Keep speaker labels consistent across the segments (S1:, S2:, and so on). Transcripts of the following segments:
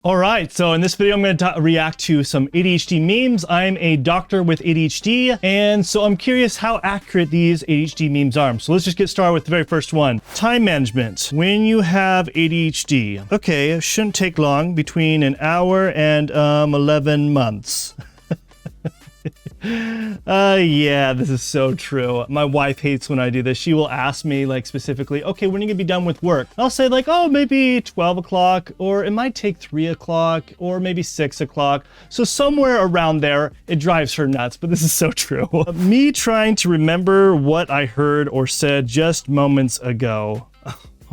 S1: All right, so in this video, I'm going to react to some ADHD memes. I'm a doctor with ADHD, and so I'm curious how accurate these ADHD memes are. So let's just get started with the very first one. Time management when you have ADHD. Okay, it shouldn't take long, between an hour and 11 months. Yeah, this is so true. My wife hates when I do this. She will ask me like specifically, okay, when are you gonna be done with work? I'll say like, oh, maybe 12 o'clock, or it might take 3 o'clock, or maybe 6 o'clock. So somewhere around there, it drives her nuts, but this is so true. Me trying to remember what I heard or said just moments ago.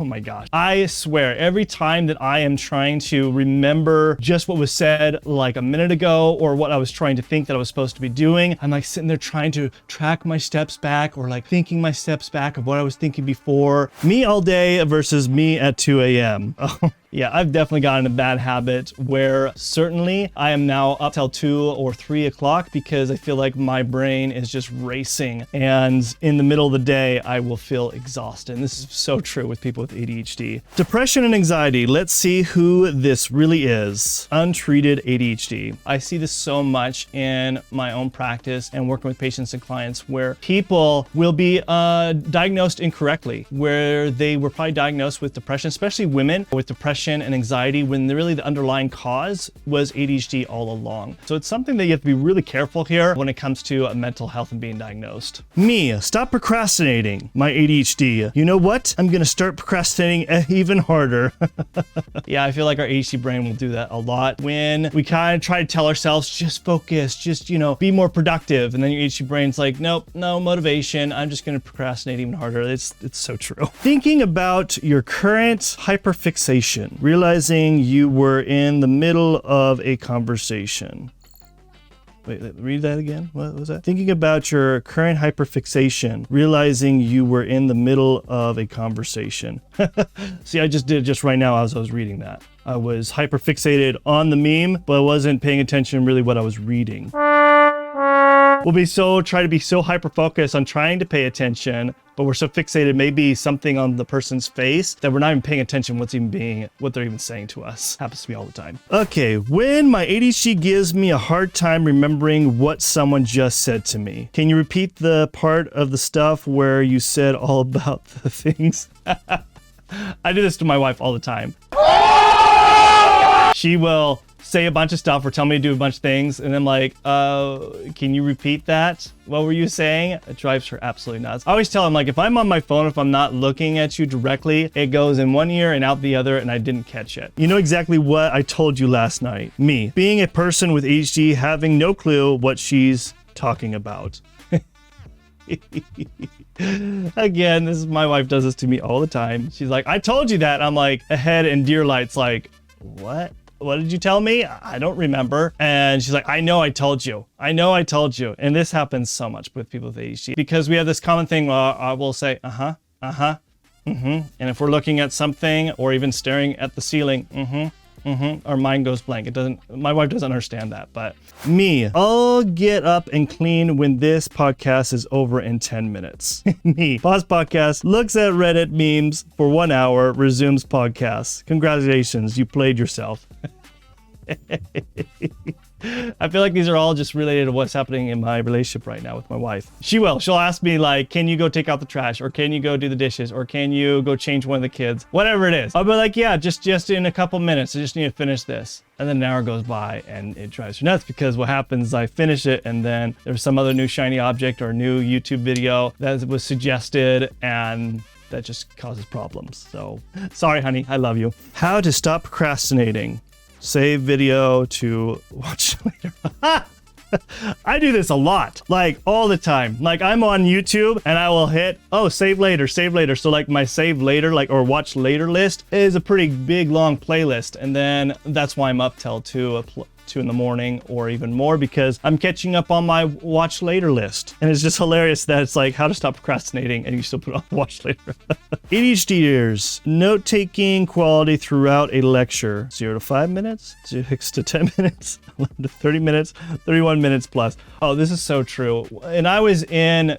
S1: Oh my gosh. I swear, every time that I am trying to remember just what was said like a minute ago or what I was trying to think that I was supposed to be doing, I'm like sitting there trying to track my steps back or like thinking my steps back of what I was thinking before. Me all day versus me at 2 a.m. Yeah, I've definitely gotten a bad habit where certainly I am now up till 2 or 3 o'clock because I feel like my brain is just racing. And in the middle of the day, I will feel exhausted. And this is so true with people with ADHD. Depression and anxiety. Let's see who this really is. Untreated ADHD. I see this so much in my own practice and working with patients and clients where people will be diagnosed incorrectly, where they were probably diagnosed with depression, especially women with depression and anxiety, when really the underlying cause was ADHD all along. So it's something that you have to be really careful here when it comes to mental health and being diagnosed. Me, stop procrastinating. My ADHD. You know what? I'm gonna start procrastinating even harder. Yeah, I feel like our ADHD brain will do that a lot when we kind of try to tell ourselves, just focus, just, be more productive. And then your ADHD brain's like, nope, no motivation. I'm just gonna procrastinate even harder. It's so true. Thinking about your current hyperfixation. Realizing you were in the middle of a conversation. Wait, read that again. What was that? Thinking about your current hyperfixation, realizing you were in the middle of a conversation. See, I just did it just right now as I was reading that. I was hyperfixated on the meme, but I wasn't paying attention really what I was reading. We'll try to be so hyper-focused on trying to pay attention, but we're so fixated maybe something on the person's face that we're not even paying attention what they're even saying to us. Happens to me all the time. Okay, when my ADHD gives me a hard time remembering what someone just said to me. Can you repeat the part of the stuff where you said all about the things? I do this to my wife all the time. She will say a bunch of stuff or tell me to do a bunch of things, and I'm like, can you repeat that? What were you saying? It drives her absolutely nuts. I always tell him, like, if I'm on my phone, if I'm not looking at you directly, it goes in one ear and out the other, and I didn't catch it. You know exactly what I told you last night. Me, being a person with ADHD, having no clue what she's talking about. Again, my wife does this to me all the time. She's like, I told you that. I'm like, ahead and deer lights, like, what? What did you tell me? I don't remember. And she's like, I know I told you. I know I told you. And this happens so much with people with ADHD because we have this common thing. I will say, and if we're looking at something or even staring at the ceiling, our mind goes blank. My wife doesn't understand that, but me, I'll get up and clean when this podcast is over in 10 minutes. Me, pause podcast, looks at Reddit memes for 1 hour, resumes podcast. Congratulations, you played yourself. I feel like these are all just related to what's happening in my relationship right now with my wife. She'll ask me like, can you go take out the trash? Or can you go do the dishes? Or can you go change one of the kids? Whatever it is. I'll be like, yeah, just in a couple minutes. I just need to finish this. And then an hour goes by and it drives her nuts because what happens is I finish it and then there's some other new shiny object or new YouTube video that was suggested and that just causes problems. So sorry, honey, I love you. How to stop procrastinating. Save video to watch later. I do this a lot, like all the time. Like I'm on YouTube and I will hit, save later, save later. So like my save later, or watch later list is a pretty big, long playlist. And then that's why I'm up till 2 in the morning or even more because I'm catching up on my watch later list. And it's just hilarious that it's like how to stop procrastinating and you still put on watch later. ADHDers, note-taking quality throughout a lecture. 0 to 5 minutes, 6 to 10 minutes, 11 to 30 minutes, 31 minutes plus. Oh, this is so true. And I was in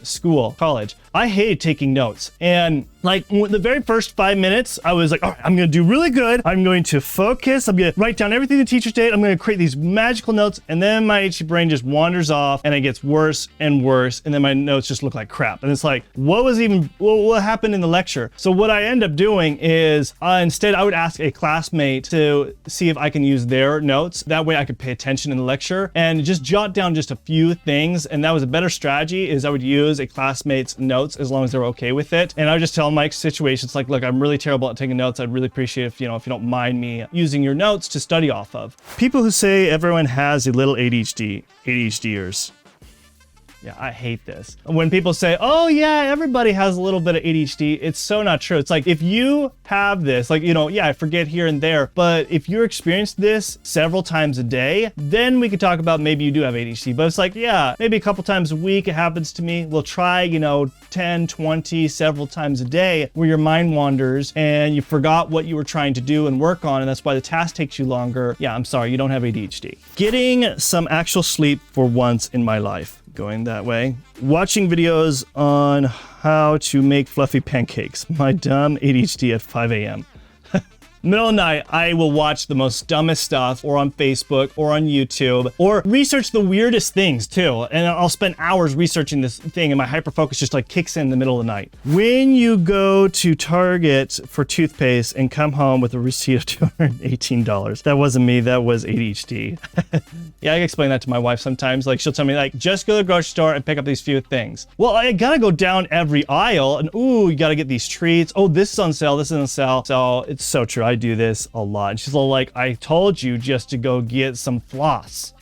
S1: college. I hated taking notes. And Like the very first 5 minutes, I was like, all right, I'm going to do really good. I'm going to focus. I'm going to write down everything the teacher did. I'm going to create these magical notes. And then my ADHD brain just wanders off and it gets worse and worse. And then my notes just look like crap. And it's like, what happened in the lecture? So what I end up doing is instead I would ask a classmate to see if I can use their notes. That way I could pay attention in the lecture and just jot down just a few things. And that was a better strategy, is I would use a classmate's notes as long as they're okay with it. And I would just tell my situations like, look, I'm really terrible at taking notes. I'd really appreciate if you don't mind me using your notes to study off of. People who say everyone has a little ADHDers. Yeah, I hate this. When people say, oh yeah, everybody has a little bit of ADHD, it's so not true. It's like, if you have this, like, yeah, I forget here and there, but if you're experienced this several times a day, then we could talk about maybe you do have ADHD. But it's like, yeah, maybe a couple times a week it happens to me. We'll try, 10, 20, several times a day where your mind wanders and you forgot what you were trying to do and work on, and that's why the task takes you longer. Yeah, I'm sorry, you don't have ADHD. Getting some actual sleep for once in my life. Going that way. Watching videos on how to make fluffy pancakes. My dumb ADHD at 5 a.m. Middle of the night, I will watch the most dumbest stuff, or on Facebook or on YouTube, or research the weirdest things too. And I'll spend hours researching this thing and my hyperfocus just like kicks in the middle of the night. When you go to Target for toothpaste and come home with a receipt of $218, that wasn't me, that was ADHD. Yeah, I explain that to my wife sometimes. Like, she'll tell me like, just go to the grocery store and pick up these few things. Well, I gotta go down every aisle and ooh, you gotta get these treats. Oh, this is on sale, this is on sale. So it's so true. I do this a lot. And she's all like, I told you just to go get some floss.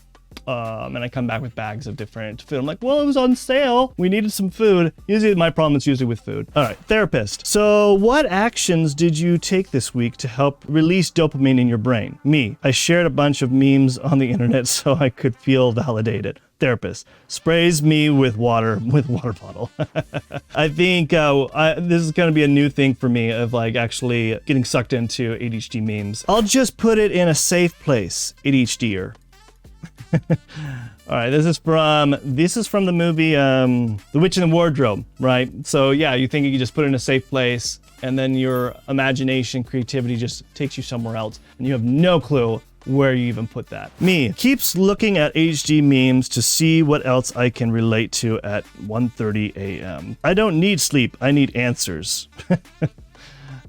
S1: And I come back with bags of different food. I'm like, well, it was on sale. We needed some food. Usually my problem is usually with food. All right, therapist. So what actions did you take this week to help release dopamine in your brain? Me, I shared a bunch of memes on the internet so I could feel validated. Therapist sprays me with water bottle. I think this is going to be a new thing for me of like actually getting sucked into ADHD memes. I'll just put it in a safe place, ADHDer. All right, this is from the movie The Witch in the Wardrobe, right? So yeah, you think you can just put it in a safe place and then your imagination, creativity just takes you somewhere else and you have no clue where you even put that. Me keeps looking at ADHD memes to see what else I can relate to at 1:30 a.m. I don't need sleep, I need answers.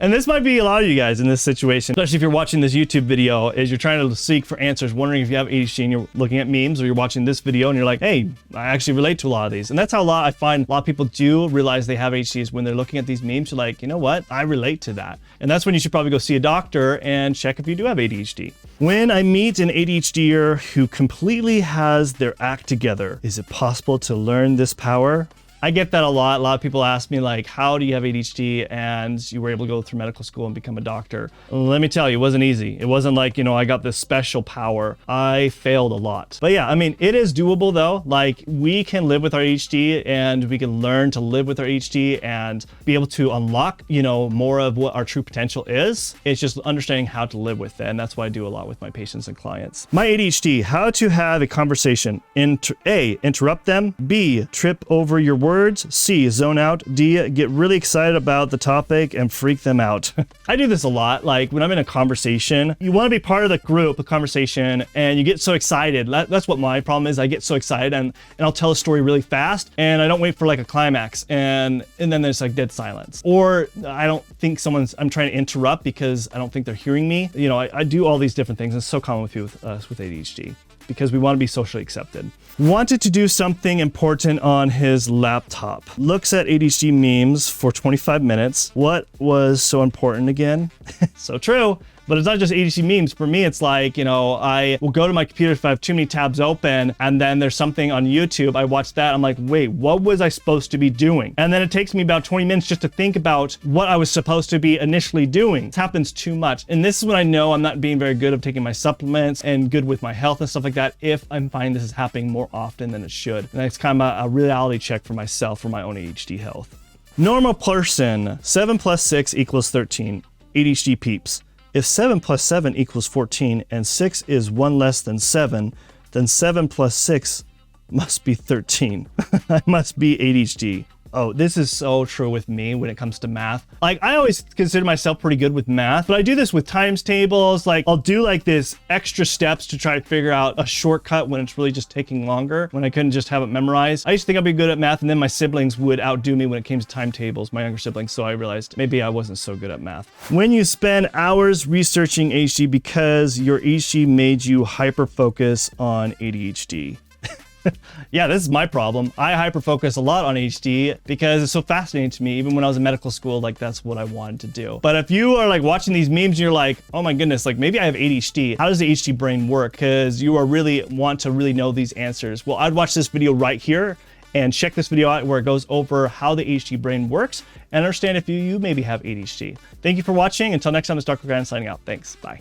S1: And this might be a lot of you guys in this situation, especially if you're watching this YouTube video, is you're trying to seek for answers, wondering if you have ADHD and you're looking at memes, or you're watching this video and you're like, hey, I actually relate to a lot of these. And that's how I find a lot of people do realize they have ADHD, is when they're looking at these memes, you're like, you know what? I relate to that. And that's when you should probably go see a doctor and check if you do have ADHD. When I meet an ADHDer who completely has their act together, is it possible to learn this power? I get that a lot. A lot of people ask me like, how do you have ADHD and you were able to go through medical school and become a doctor? Let me tell you, it wasn't easy. It wasn't like, I got this special power. I failed a lot. But yeah, I mean, it is doable though. Like, we can live with our ADHD and we can learn to live with our ADHD and be able to unlock, more of what our true potential is. It's just understanding how to live with it. And that's what I do a lot with my patients and clients. My ADHD, how to have a conversation. A, interrupt them. B, trip over your words. C, zone out. D, get really excited about the topic and freak them out. I do this a lot. Like, when I'm in a conversation, you want to be part of the group, a conversation, and you get so excited. That's what my problem is. I get so excited and I'll tell a story really fast and I don't wait for like a climax, and then there's like dead silence. Or I don't think I'm trying to interrupt because I don't think they're hearing me. I do all these different things. It's so common with us with ADHD, because we want to be socially accepted. Wanted to do something important on his laptop. Looks at ADHD memes for 25 minutes. What was so important again? So true. But it's not just ADHD memes. For me, it's like, I will go to my computer if I have too many tabs open, and then there's something on YouTube. I watch that. I'm like, wait, what was I supposed to be doing? And then it takes me about 20 minutes just to think about what I was supposed to be initially doing. It happens too much. And this is when I know I'm not being very good at taking my supplements and good with my health and stuff like that, if I'm finding this is happening more often than it should. And it's kind of a reality check for myself for my own ADHD health. Normal person, 7 plus 6 equals 13. ADHD peeps. If 7 plus 7 equals 14 and 6 is 1 less than 7, then 7 plus 6 must be 13. I must be ADHD. Oh, this is so true with me when it comes to math. Like, I always consider myself pretty good with math, but I do this with times tables. Like, I'll do like this extra steps to try to figure out a shortcut when it's really just taking longer, when I couldn't just have it memorized. I used to think I'd be good at math, and then my siblings would outdo me when it came to timetables, my younger siblings, so I realized maybe I wasn't so good at math. When you spend hours researching ADHD because your ADHD made you hyper-focus on ADHD. Yeah, this is my problem. I hyper-focus a lot on ADHD because it's so fascinating to me. Even when I was in medical school, like that's what I wanted to do. But if you are like watching these memes and you're like, oh my goodness, like maybe I have ADHD. How does the ADHD brain work? Because you are really want to really know these answers. Well, I'd watch this video right here and check this video out where it goes over how the ADHD brain works and understand if you maybe have ADHD. Thank you for watching. Until next time, it's Dr. LeGrand signing out. Thanks. Bye.